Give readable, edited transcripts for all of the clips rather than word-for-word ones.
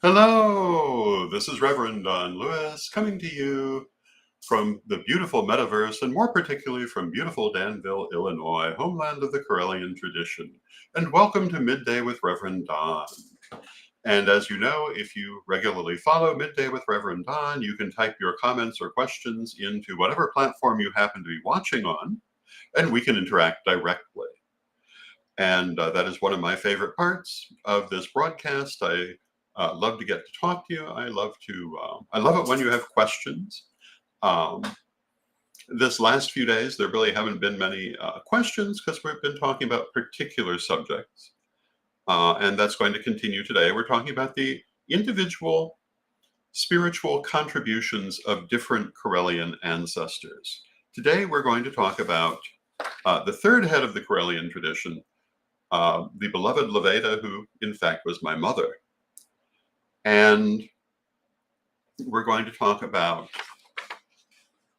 Hello, this is Reverend Don Lewis coming to you from the beautiful metaverse, and more particularly from beautiful Danville, Illinois, homeland of the Correllian tradition. And welcome to Midday with Reverend Don. And as you know, if you regularly follow Midday with Reverend Don, you can type your comments or questions into whatever platform you happen to be watching on, and we can interact directly. And that is one of my favorite parts of this broadcast. I love to get to talk to you. I love it when you have questions. Um, this last few days, there really haven't been many questions because we've been talking about particular subjects. And that's going to continue today. We're talking about the individual spiritual contributions of different Correllian ancestors. Today, we're going to talk about the third head of the Correllian tradition, the beloved LaVeda, who in fact was my mother. And we're going to talk about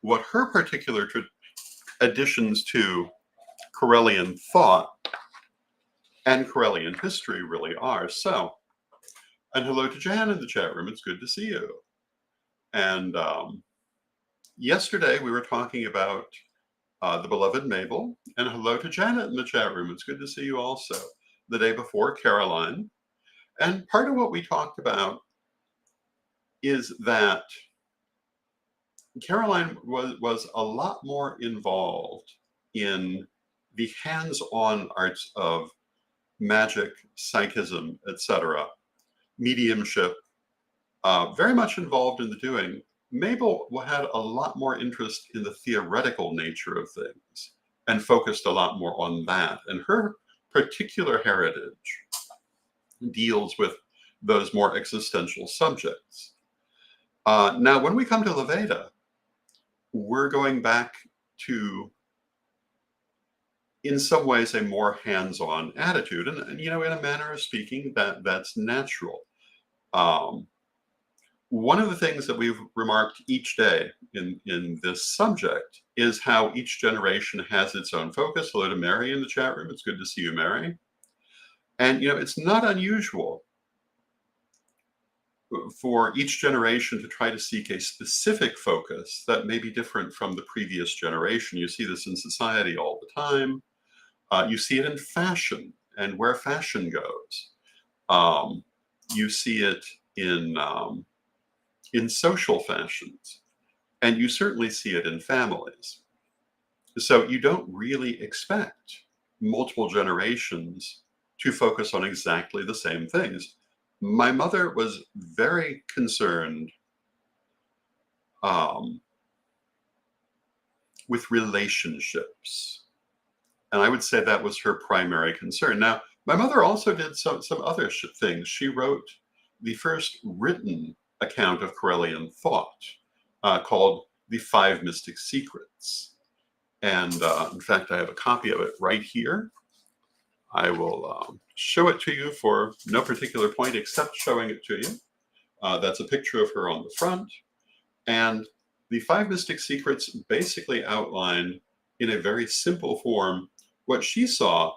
what her particular additions to Correllian thought and Correllian history really are. So, and hello to Jan in the chat room. It's good to see you. And yesterday we were talking about the beloved Mabel, and hello to Janet in the chat room. It's good to see you also. The day before, Caroline. And part of what we talked about is that Caroline was a lot more involved in the hands-on arts of magic, psychism, etc., mediumship, very much involved in the doing. Mabel had a lot more interest in the theoretical nature of things and focused a lot more on that. And her particular heritage deals with those more existential subjects. Now, when we come to LaVeda, we're going back to, in some ways, a more hands-on attitude. And you know, in a manner of speaking, that's natural. One of the things that we've remarked each day in this subject is how each generation has its own focus. Hello to Mary in the chat room. It's good to see you, Mary. And, you know, it's not unusual for each generation to try to seek a specific focus that may be different from the previous generation. You see this in society all the time. You see it in fashion and where fashion goes. You see it in social fashions, and you certainly see it in families. So you don't really expect multiple generations to focus on exactly the same things. My mother was very concerned with relationships. And I would say that was her primary concern. Now, my mother also did some other things. She wrote the first written account of Correllian thought called The 5 Mystic Secrets. And in fact, I have a copy of it right here. I will show it to you for no particular point except showing it to you. That's a picture of her on the front. And the 5 Mystic Secrets basically outlined in a very simple form what she saw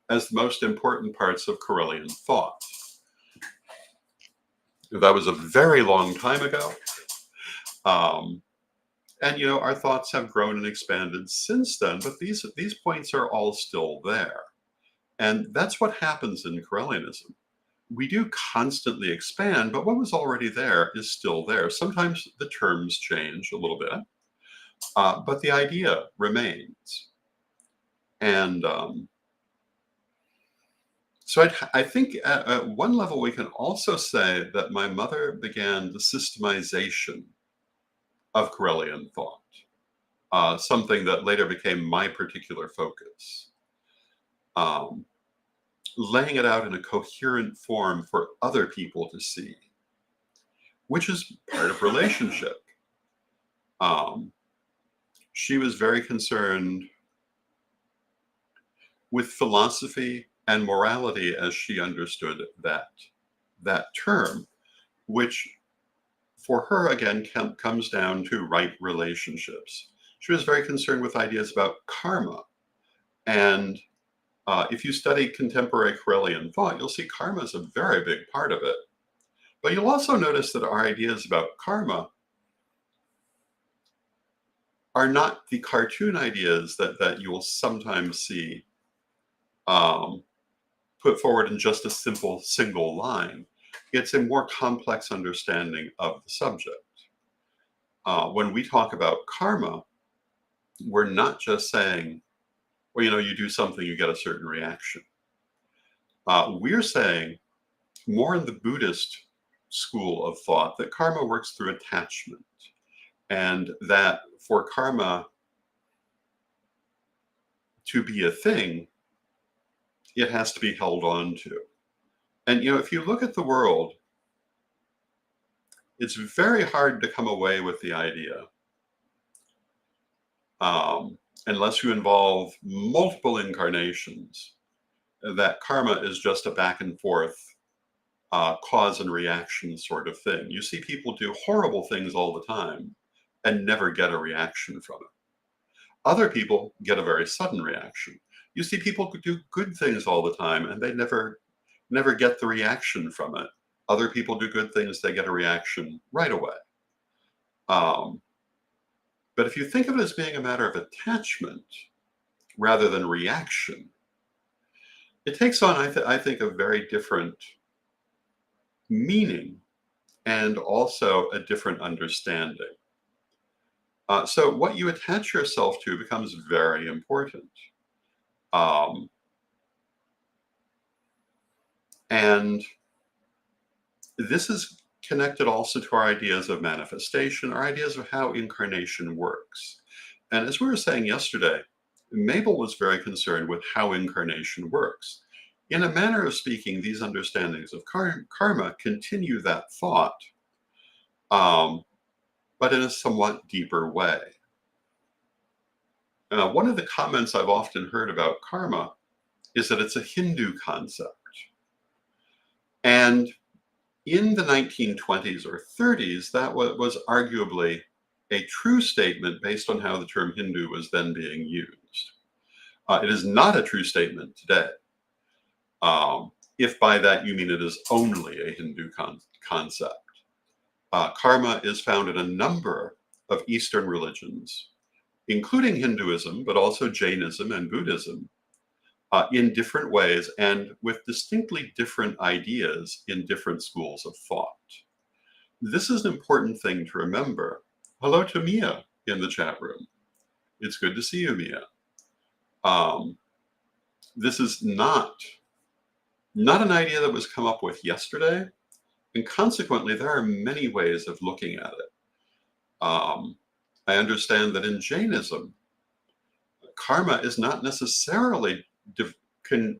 as the most important parts of Correllian thought. That was a very long time ago. And, you know, our thoughts have grown and expanded since then, but these points are all still there. And that's what happens in Correllianism. We do constantly expand, but what was already there is still there. Sometimes the terms change a little bit, but the idea remains. And so I think at one level we can also say that my mother began the systemization of Correllian thought, something that later became my particular focus. Laying it out in a coherent form for other people to see, which is part of relationship. She was very concerned with philosophy and morality as she understood that term, which for her, again, comes down to right relationships. She was very concerned with ideas about karma. And if you study contemporary Correllian thought, you'll see karma is a very big part of it. But you'll also notice that our ideas about karma are not the cartoon ideas that you will sometimes see um, put forward in just a simple single line. It's a more complex understanding of the subject. When we talk about karma, we're not just saying, well, you do something, you get a certain reaction. We're saying, more in the Buddhist school of thought, that karma works through attachment, and that for karma to be a thing, it has to be held on to. And if you look at the world, it's very hard to come away with the idea, unless you involve multiple incarnations, that karma is just a back and forth cause and reaction sort of thing. You see people do horrible things all the time and never get a reaction from it. Other people get a very sudden reaction. You see people do good things all the time and they never get the reaction from it. Other people do good things, they get a reaction right away. But if you think of it as being a matter of attachment rather than reaction, it takes on, I think, a very different meaning and also a different understanding. So what you attach yourself to becomes very important. And this is connected also to our ideas of manifestation, our ideas of how incarnation works. And as we were saying yesterday, Mabel was very concerned with how incarnation works. In a manner of speaking, these understandings of karma continue that thought, but in a somewhat deeper way. One of the comments I've often heard about karma is that it's a Hindu concept. And in the 1920s or 30s, that was arguably a true statement based on how the term Hindu was then being used. It is not a true statement today. If by that you mean it is only a Hindu concept. Karma is found in a number of Eastern religions, including Hinduism, but also Jainism and Buddhism, in different ways and with distinctly different ideas in different schools of thought. This is an important thing to remember. Hello to Mia in the chat room. It's good to see you, Mia. This is not an idea that was come up with yesterday, and consequently, there are many ways of looking at it. I understand that in Jainism, karma is not necessarily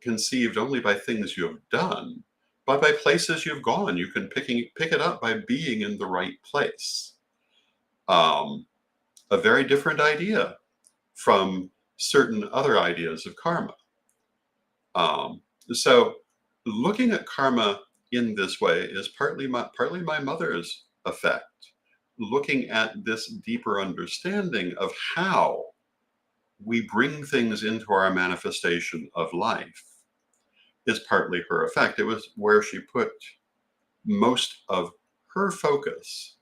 conceived only by things you have done, but by places you've gone. You can pick it up by being in the right place. A very different idea from certain other ideas of karma. So looking at karma in this way is partly my mother's effect. Looking at this deeper understanding of how we bring things into our manifestation of life is partly her effect. It was where she put most of her focus.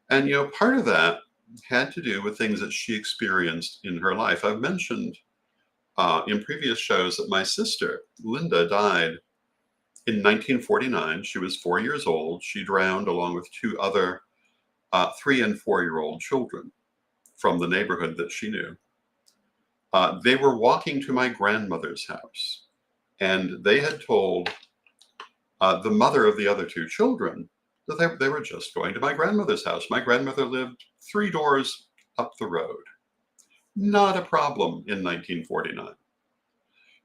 And, part of that had to do with things that she experienced in her life. I've mentioned in previous shows that my sister, Linda, died in 1949. She was 4 years old. She drowned along with two other 3- and 4-year-old children from the neighborhood that she knew. They were walking to my grandmother's house, and they had told the mother of the other two children that they were just going to my grandmother's house. My grandmother lived 3 doors up the road. Not a problem in 1949.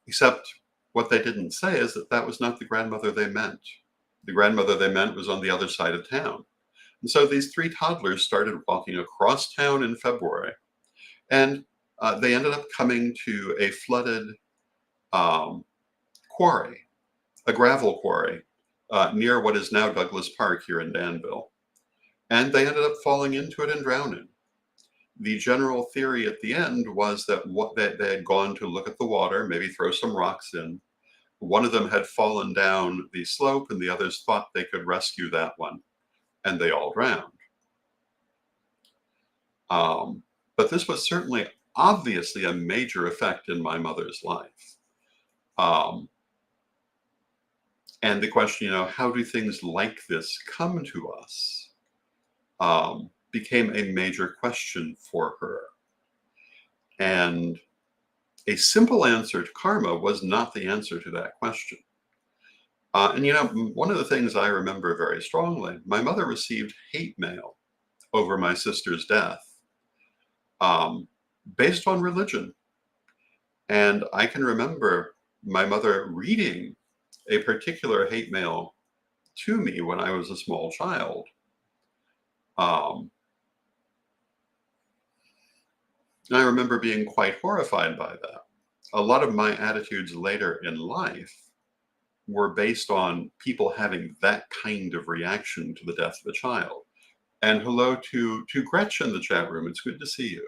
Except what they didn't say is that was not the grandmother they meant. The grandmother they meant was on the other side of town. And so these 3 toddlers started walking across town in February, and they ended up coming to a flooded quarry, a gravel quarry, near what is now Douglas Park here in Danville. And they ended up falling into it and drowning. The general theory at the end was that they had gone to look at the water, maybe throw some rocks in, one of them had fallen down the slope and the others thought they could rescue that one, and they all drowned. But this was certainly obviously a major effect in my mother's life. And the question, how do things like this come to us, became a major question for her. And a simple answer to karma was not the answer to that question. And one of the things I remember very strongly, my mother received hate mail over my sister's death, based on religion. And I can remember my mother reading a particular hate mail to me when I was a small child. And I remember being quite horrified by that. A lot of my attitudes later in life were based on people having that kind of reaction to the death of a child. And hello to Gretchen in the chat room. It's good to see you.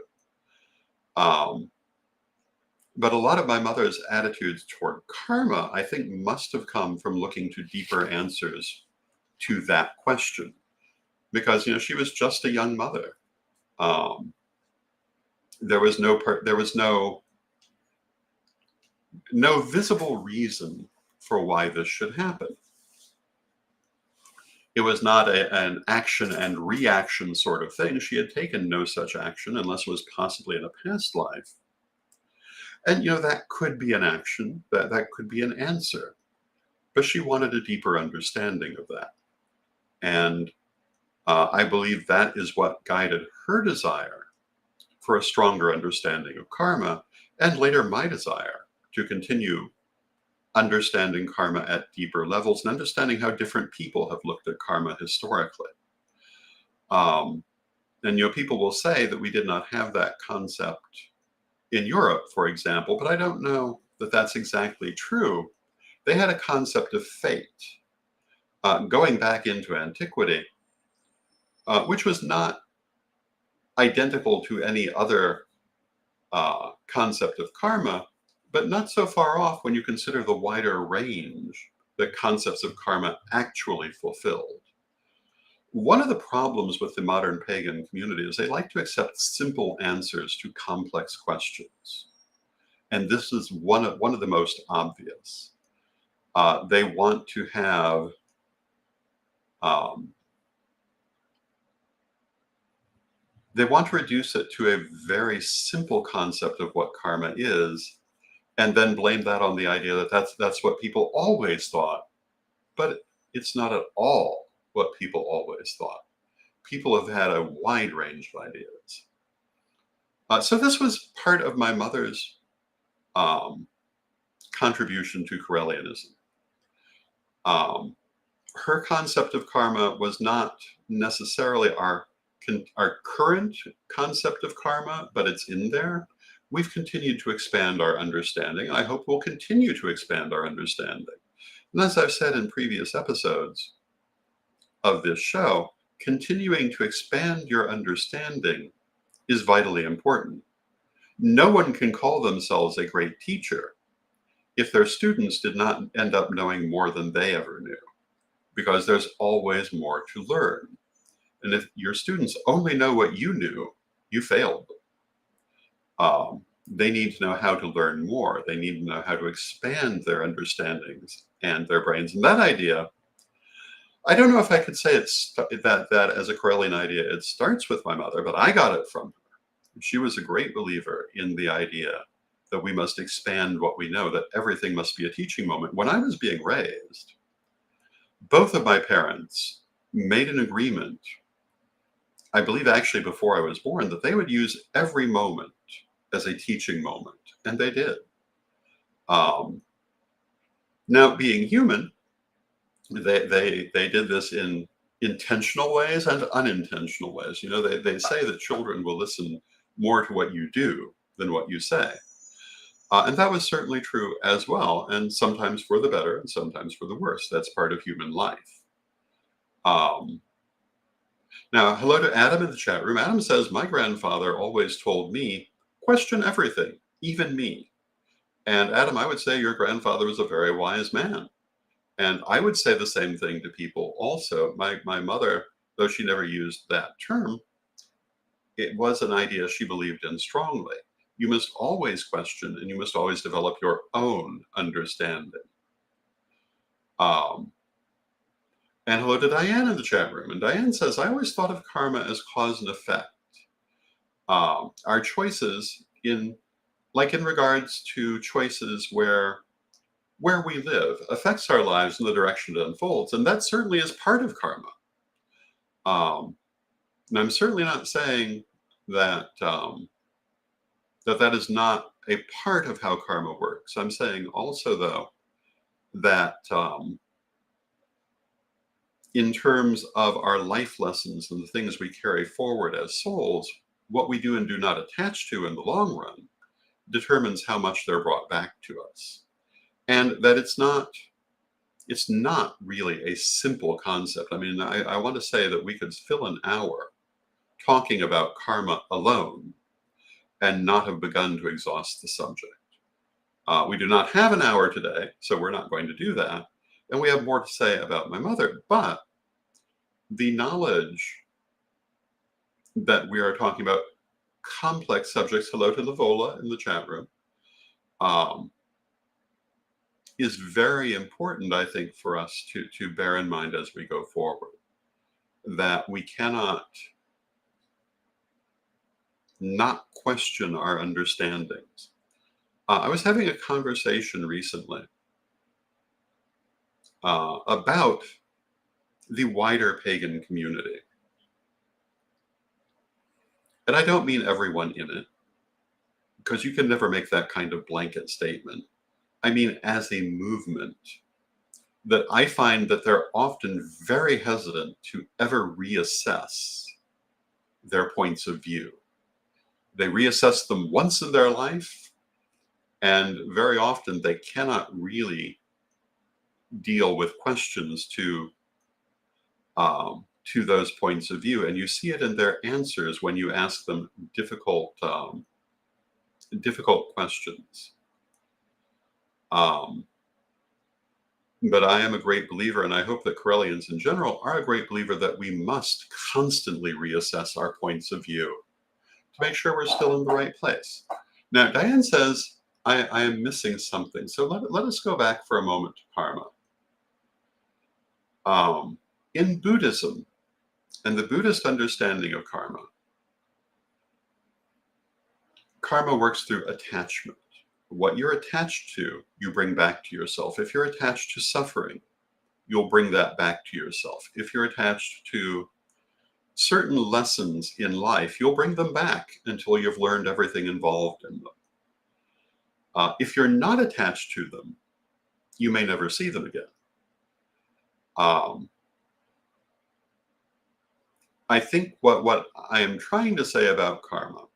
But a lot of my mother's attitudes toward karma, I think, must have come from looking to deeper answers to that question. Because, she was just a young mother. There was no visible reason for why this should happen. It was not an action and reaction sort of thing. She had taken no such action unless it was possibly in a past life. And, that could be an action, that could be an answer. But she wanted a deeper understanding of that. And I believe that is what guided her desire for a stronger understanding of karma, and later my desire to continue understanding karma at deeper levels and understanding how different people have looked at karma historically. And, people will say that we did not have that concept in Europe, for example, but I don't know that that's exactly true. They had a concept of fate, going back into antiquity, which was not identical to any other concept of karma, but not so far off when you consider the wider range that concepts of karma actually fulfilled. One of the problems with the modern pagan community is they like to accept simple answers to complex questions. And this is one of the most obvious. They want to have they want to reduce it to a very simple concept of what karma is, and then blame that on the idea that that's what people always thought. But it's not at all what people always thought. People have had a wide range of ideas. So this was part of my mother's contribution to Correllianism. Her concept of karma was not necessarily our current concept of karma, but it's in there. We've continued to expand our understanding. I hope we'll continue to expand our understanding. And as I've said in previous episodes of this show, continuing to expand your understanding is vitally important. No one can call themselves a great teacher if their students did not end up knowing more than they ever knew, because there's always more to learn. And if your students only know what you knew, you failed them. They need to know how to learn more. They need to know how to expand their understandings and their brains. And that idea, I don't know if I could say that as a Correllian idea, it starts with my mother, but I got it from her. She was a great believer in the idea that we must expand what we know, that everything must be a teaching moment. When I was being raised, both of my parents made an agreement, I believe actually before I was born, that they would use every moment as a teaching moment, and they did. Now, being human, they did this in intentional ways and unintentional ways. They say that children will listen more to what you do than what you say. And that was certainly true as well, and sometimes for the better and sometimes for the worse. That's part of human life. Now, hello to Adam in the chat room. Adam says, my grandfather always told me, question everything, even me. And Adam, I would say your grandfather was a very wise man. And I would say the same thing to people also. My mother, though she never used that term, it was an idea she believed in strongly. You must always question and you must always develop your own understanding. Um, and hello to Diane in the chat room. And Diane says, I always thought of karma as cause and effect. Our choices like in regards to choices where we live affects our lives in the direction it unfolds. And that certainly is part of karma. And I'm certainly not saying that that is not a part of how karma works. I'm saying also, though, that in terms of our life lessons and the things we carry forward as souls, what we do and do not attach to in the long run determines how much they're brought back to us. And that it's not really a simple concept. I mean, I want to say that we could fill an hour talking about karma alone and not have begun to exhaust the subject. We do not have an hour today, so we're not going to do that. And we have more to say about my mother, but the knowledge that we are talking about complex subjects, hello to Lavola in the chat room, is very important, I think, for us to bear in mind as we go forward, that we cannot not question our understandings. I was having a conversation recently about the wider pagan community. And I don't mean everyone in it, because you can never make that kind of blanket statement. I mean, as a movement, that I find that they're often very hesitant to ever reassess their points of view. They reassess them once in their life, and very often they cannot really deal with questions to those points of view. And you see it in their answers when you ask them difficult questions. But I am a great believer, and I hope that Correllians in general are a great believer, that we must constantly reassess our points of view to make sure we're still in the right place. Now, Diane says, I am missing something. So let us go back for a moment to karma. In Buddhism and the Buddhist understanding of karma, karma works through attachment. What you're attached to, you bring back to yourself. If you're attached to suffering, you'll bring that back to yourself. If you're attached to certain lessons in life, you'll bring them back until you've learned everything involved in them. If you're not attached to them, you may never see them again. I think what I am trying to say about karma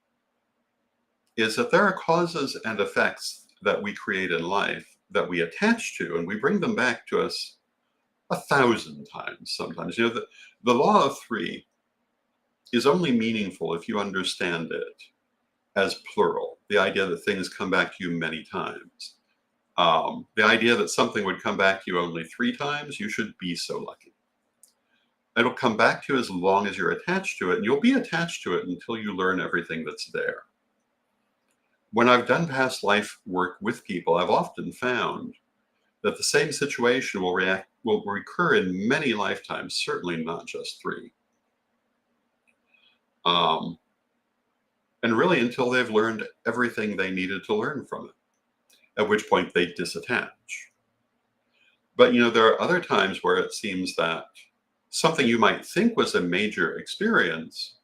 is that there are causes and effects that we create in life that we attach to, and we bring them back to us 1,000 times sometimes. You know, the law of three is only meaningful if you understand it as plural, the idea that things come back to you many times. The idea that something would come back to you only 3 times, you should be so lucky. It'll come back to you as long as you're attached to it, and you'll be attached to it until you learn everything that's there. When I've done past life work with people, I've often found that the same situation will recur in many lifetimes, certainly not just 3. And really until they've learned everything they needed to learn from it, at which point they disattach. But you know, there are other times where it seems that something you might think was a major experience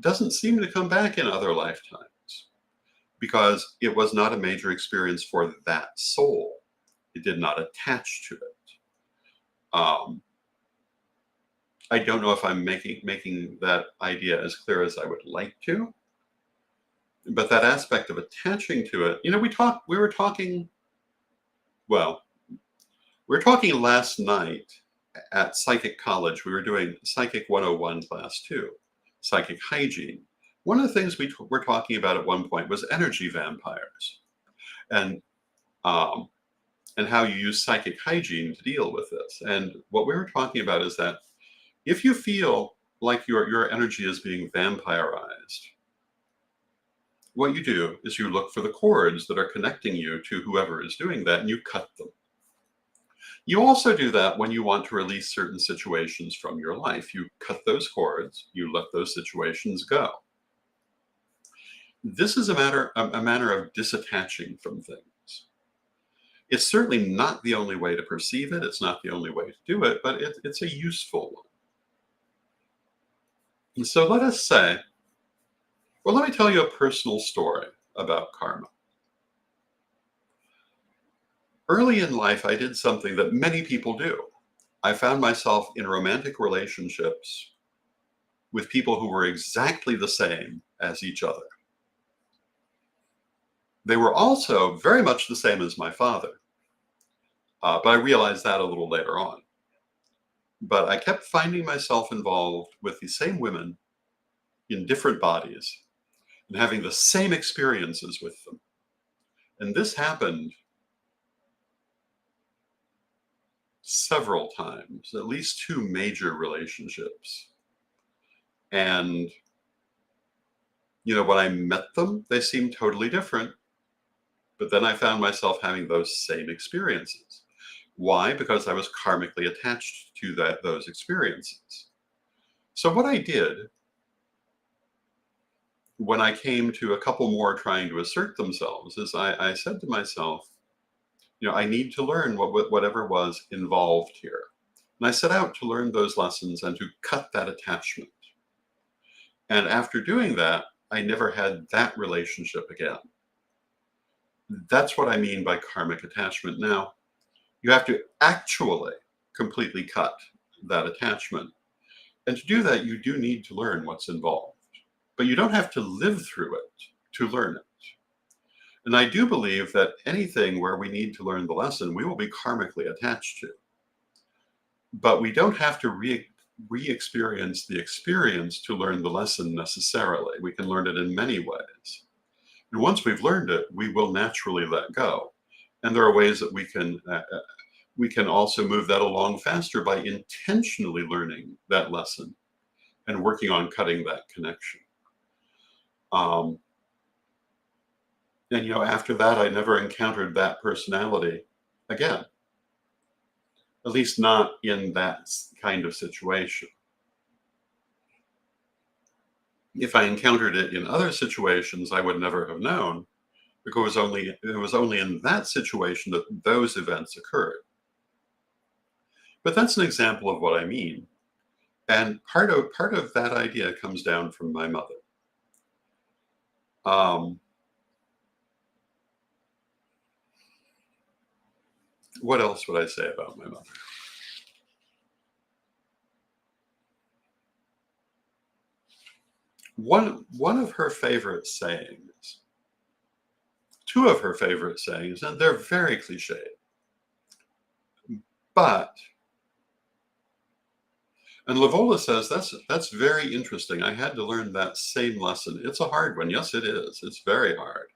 doesn't seem to come back in other lifetimes because it was not a major experience for that soul. It did not attach to it. I don't know if I'm making that idea as clear as I would like to, but that aspect of attaching to it, you know, we were talking last night at Psychic College. We were doing Psychic 101 Class 2, Psychic Hygiene. One of the things we were talking about at one point was energy vampires. And um, and how you use psychic hygiene to deal with this. And what we were talking about is that if you feel like your energy is being vampirized, what you do is you look for the cords that are connecting you to whoever is doing that, and you cut them. You also do that when you want to release certain situations from your life. You cut those cords, you let those situations go. This is a manner of disattaching from things. It's certainly not the only way to perceive it. It's not the only way to do it, but it's a useful one. And so let us say, well, let me tell you a personal story about karma. Early in life, I did something that many people do. I found myself in romantic relationships with people who were exactly the same as each other. They were also very much the same as my father, but I realized that a little later on. But I kept finding myself involved with the same women in different bodies and having the same experiences with them. And this happened several times, at least 2 major relationships. And, when I met them, they seemed totally different. But then I found myself having those same experiences. Why? Because I was karmically attached to those experiences. So what I did when I came to a couple more trying to assert themselves is I said to myself, I need to learn whatever was involved here. And I set out to learn those lessons and to cut that attachment. And after doing that, I never had that relationship again. That's what I mean by karmic attachment. Now, you have to actually completely cut that attachment. And to do that, you do need to learn what's involved. But you don't have to live through it to learn it. And I do believe that anything where we need to learn the lesson, we will be karmically attached to. But we don't have to re-experience the experience to learn the lesson necessarily. We can learn it in many ways. And once we've learned it, we will naturally let go. And there are ways that we can also move that along faster by intentionally learning that lesson and working on cutting that connection. And after that, I never encountered that personality again, at least not in that kind of situation. If I encountered it in other situations, I would never have known, because it was only in that situation that those events occurred. But that's an example of what I mean. And part of that idea comes down from my mother. What else would I say about my mother? One of her favorite sayings, 2 of her favorite sayings, and they're very cliched, but, and LaVeda says, that's very interesting. I had to learn that same lesson. It's a hard one. Yes, it is. It's very hard.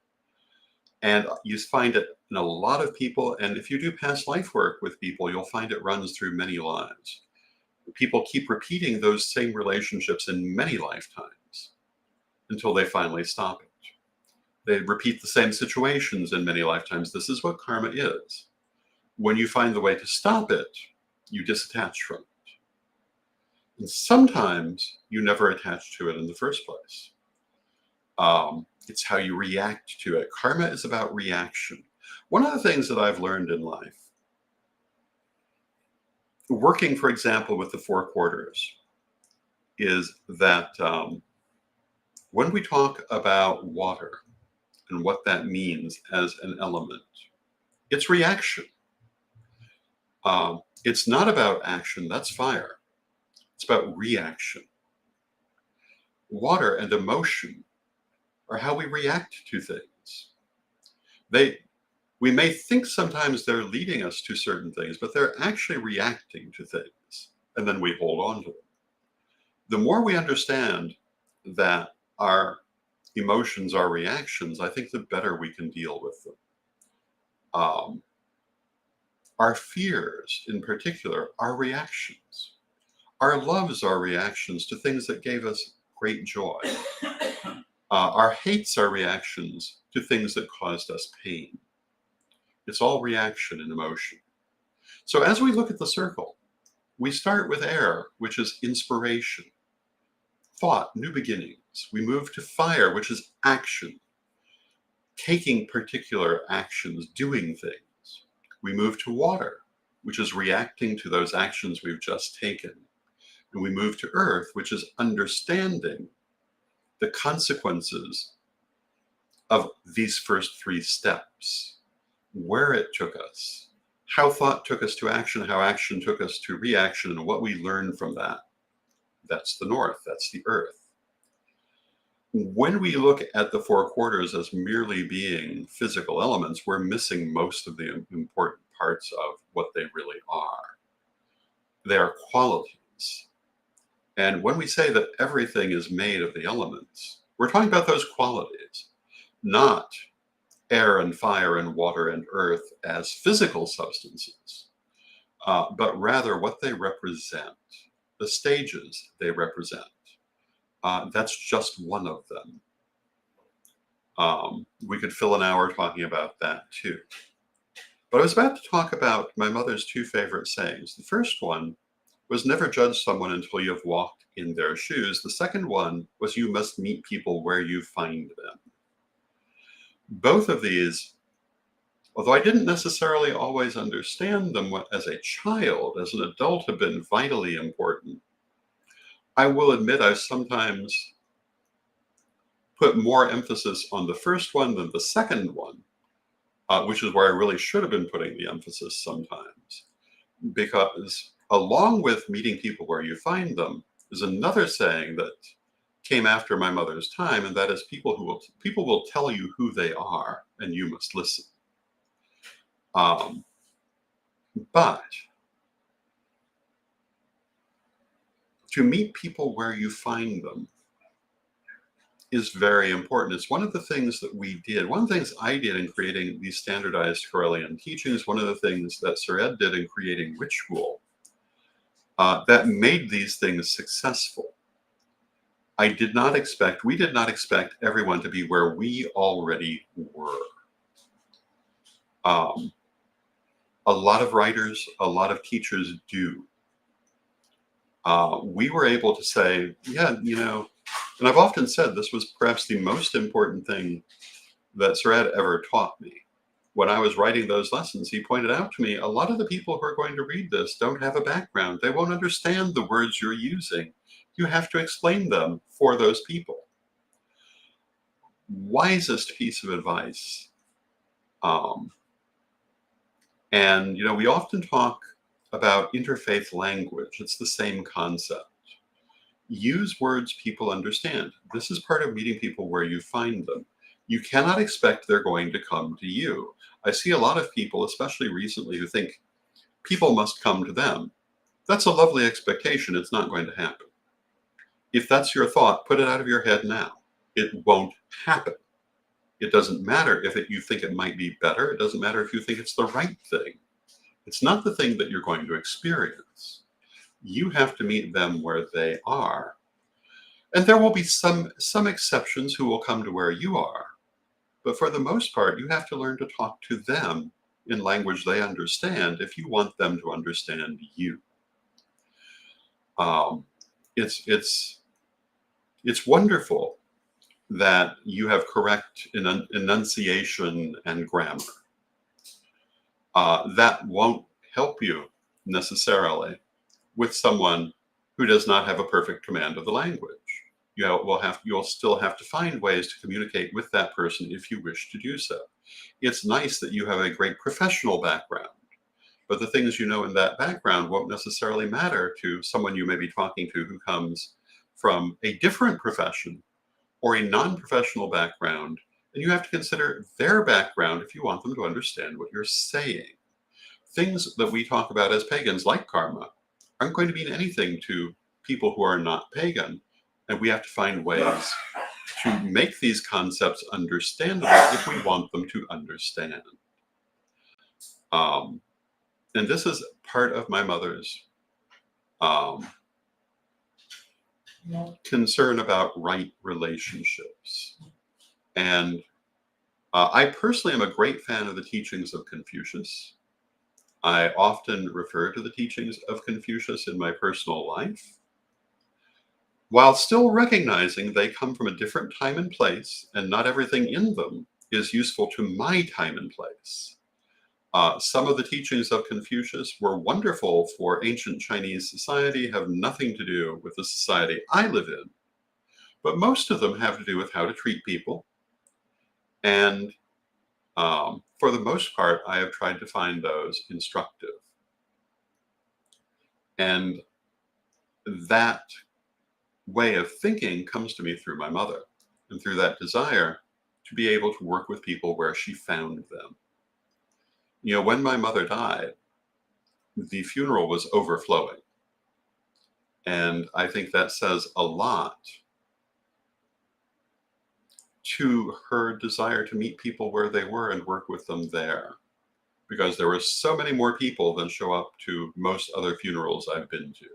And you find it in a lot of people. And if you do past life work with people, you'll find it runs through many lives. People keep repeating those same relationships in many lifetimes until they finally stop it. They repeat the same situations in many lifetimes. This is what karma is. When you find the way to stop it, you disattach from it. And sometimes you never attach to it in the first place. It's how you react to it. Karma is about reaction. One of the things that I've learned in life, working, for example, with the 4 quarters, is that when we talk about water and what that means as an element, it's reaction. It's not about action, that's fire. It's about reaction. Water and emotion are how we react to things. We may think sometimes they're leading us to certain things, but they're actually reacting to things, and then we hold on to them. The more we understand that our emotions are reactions, I think the better we can deal with them. Um, our fears, in particular, are reactions. Our loves are reactions to things that gave us great joy. Our hates are reactions to things that caused us pain. It's all reaction and emotion. So as we look at the circle, we start with air, which is inspiration, thought, new beginnings. We move to fire, which is action, taking particular actions, doing things. We move to water, which is reacting to those actions we've just taken. And we move to earth, which is understanding the consequences of these first three steps, where it took us, how thought took us to action, how action took us to reaction, and what we learned from that. That's the north, that's the earth. When we look at the four quarters as merely being physical elements, we're missing most of the important parts of what they really are. They are qualities. And when we say that everything is made of the elements, we're talking about those qualities, not air and fire and water and earth as physical substances, but rather what they represent, the stages they represent. That's just one of them. We could fill an hour talking about that too. But I was about to talk about my mother's two favorite sayings. The first one was never judge someone until you've walked in their shoes. The second one was you must meet people where you find them. Both of these, although I didn't necessarily always understand them as a child, as an adult have been vitally important. I will admit I've sometimes put more emphasis on the first one than the second one, which is where I really should have been putting the emphasis sometimes. Because along with meeting people where you find them is another saying that came after my mother's time, and that is people will tell you who they are, and you must listen. But to meet people where you find them is very important. It's one of the things that we did. One of the things I did in creating these standardized Correllian teachings, one of the things that Sir Ed did in creating ritual that made these things successful. We did not expect everyone to be where we already were. A lot of writers, a lot of teachers do. We were able to say, yeah, and I've often said this was perhaps the most important thing that Sir Ed ever taught me. When I was writing those lessons, he pointed out to me, a lot of the people who are going to read this don't have a background. They won't understand the words you're using. You have to explain them for those people. Wisest piece of advice. And, we often talk about interfaith language. It's the same concept. Use words people understand. This is part of meeting people where you find them. You cannot expect they're going to come to you. I see a lot of people, especially recently, who think people must come to them. That's a lovely expectation. It's not going to happen. If that's your thought, put it out of your head now. It won't happen. It doesn't matter if you think it might be better. It doesn't matter if you think it's the right thing. It's not the thing that you're going to experience. You have to meet them where they are. And there will be some exceptions who will come to where you are. But for the most part, you have to learn to talk to them in language they understand if you want them to understand you. It's wonderful that you have correct enunciation and grammar. That won't help you necessarily with someone who does not have a perfect command of the language. You'll still have to find ways to communicate with that person if you wish to do so. It's nice that you have a great professional background, but the things you know in that background won't necessarily matter to someone you may be talking to who comes from a different profession or a non-professional background, and you have to consider their background if you want them to understand what you're saying. Things that we talk about as pagans, like karma, aren't going to mean anything to people who are not pagan, and we have to find ways to make these concepts understandable if we want them to understand. Um, and this is part of my mother's um, concern about right relationships. And I personally am a great fan of the teachings of Confucius. I often refer to the teachings of Confucius in my personal life, while still recognizing they come from a different time and place, and not everything in them is useful to my time and place. Some of the teachings of Confucius were wonderful for ancient Chinese society, have nothing to do with the society I live in, but most of them have to do with how to treat people. And for the most part, I have tried to find those instructive. And that way of thinking comes to me through my mother and through that desire to be able to work with people where she found them. You know, when my mother died, the funeral was overflowing. And I think that says a lot to her desire to meet people where they were and work with them there. Because there were so many more people than show up to most other funerals I've been to.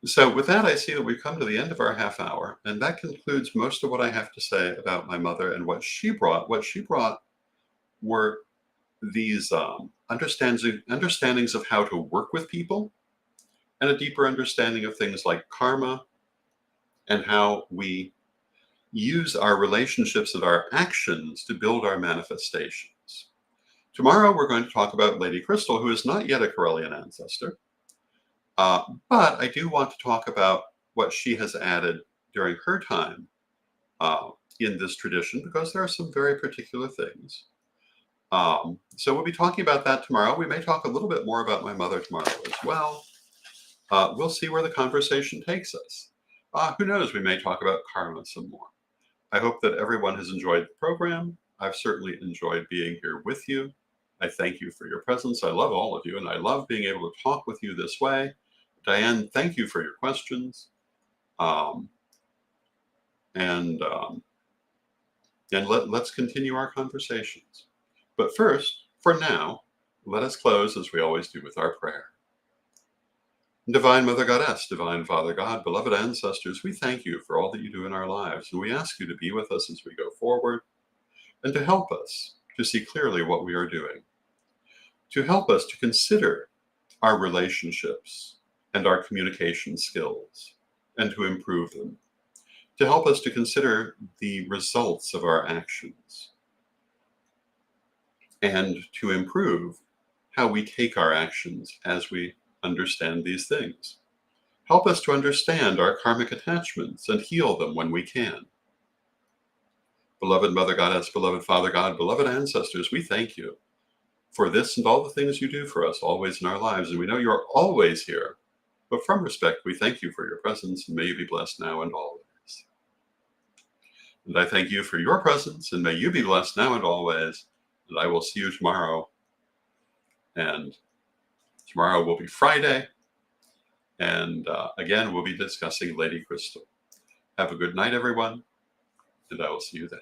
So with that, I see that we've come to the end of our half hour, and that concludes most of what I have to say about my mother and what she brought. What she brought were these understandings of how to work with people, and a deeper understanding of things like karma and how we use our relationships and our actions to build our manifestations. Tomorrow, we're going to talk about Lady Crystal, who is not yet a Correllian ancestor. But I do want to talk about what she has added during her time in this tradition, because there are some very particular things. So we'll be talking about that tomorrow. We may talk a little bit more about my mother tomorrow as well. We'll see where the conversation takes us. Who knows, we may talk about karma some more. I hope that everyone has enjoyed the program. I've certainly enjoyed being here with you. I thank you for your presence. I love all of you, and I love being able to talk with you this way. Diane, thank you for your questions. Let's continue our conversations. But first, for now, let us close as we always do with our prayer. Divine Mother Goddess, Divine Father God, beloved ancestors, we thank you for all that you do in our lives, and we ask you to be with us as we go forward, and to help us to see clearly what we are doing, to help us to consider our relationships and our communication skills, and to improve them, to help us to consider the results of our actions, and to improve how we take our actions as we understand these things. Help us to understand our karmic attachments and heal them when we can. Beloved Mother Goddess, beloved Father God, beloved ancestors, we thank you for this and all the things you do for us always in our lives. And we know you're always here. But from respect, we thank you for your presence, and may you be blessed now and always. And I thank you for your presence, and may you be blessed now and always. And I will see you tomorrow. And tomorrow will be Friday. And again, we'll be discussing Lady Crystal. Have a good night, everyone. And I will see you then.